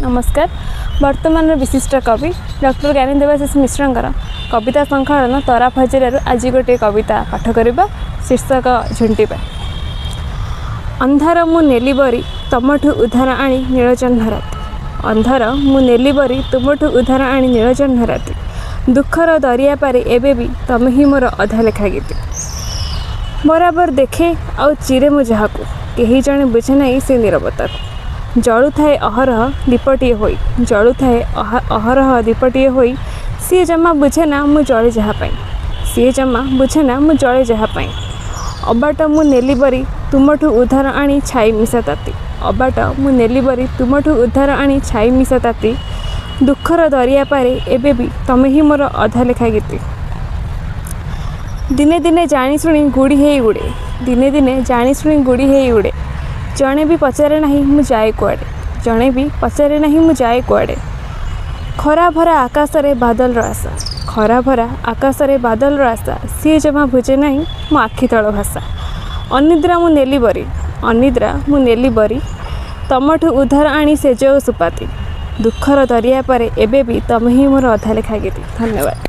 नमस्कार। वर्तमान विशिष्ट कवि डॉक्टर ज्ञानी देवाशीष मिश्र कविता संकलन तरा फजर आज गोटे कविता पाठ करवा शीर्षक झुंटिबा। अंधार मु नेली बरी तमठु उधार आनी नीलचंद्र राति। अंधार मु नेली बरी तुमठु उधार आनी नीलचंद्र राति। दुखर दरिया पारे एबे भी तमे ही मोर अधा लेखा गीत। बराबर देखे आउ चिरे मु जहाकू केही जणे बुझे नहीं से नीरवता। जलु थाए अहरह दीपटीए होई जलु थाए अहरह दीपटीए होई सी जमा बुझे ना मु जले जहाँपाई सी जमा बुझे ना मु जले जहाँपाई। अबाट मु नेली बरी तुमठु उधार आनी छाई मिसा ताती। अबाट मु नेली बरी तुमठु उधार आनी छाई मिसा ताती। दुखर दरिया पारे एबे भी तमे ही मोर अधा लेखा गीति। दिने दिने जानी शुणी गुड़ी हेई उड़े दिने दिने जानी शुणी गुड़ी हेई उड़े। जणे भी पचारे नहीं मु जाए कुआडे जणे भी पचारे नहीं मु जाए कुआडे। खरा भरा आकाश रे बादल रो आशा खरा भरा आकाश रे बादल रो आशा सी जमा बुझे नहीं मो आखि तଳ भाषा। अनिद्रा मु नेली बरी अनिद्रा मु नेली बरी तमठु उधार आनी से जो सुपाती। दुखर दरिया पारे एबे भी तमे ही मोर अधा लेखा गीति। धन्यवाद।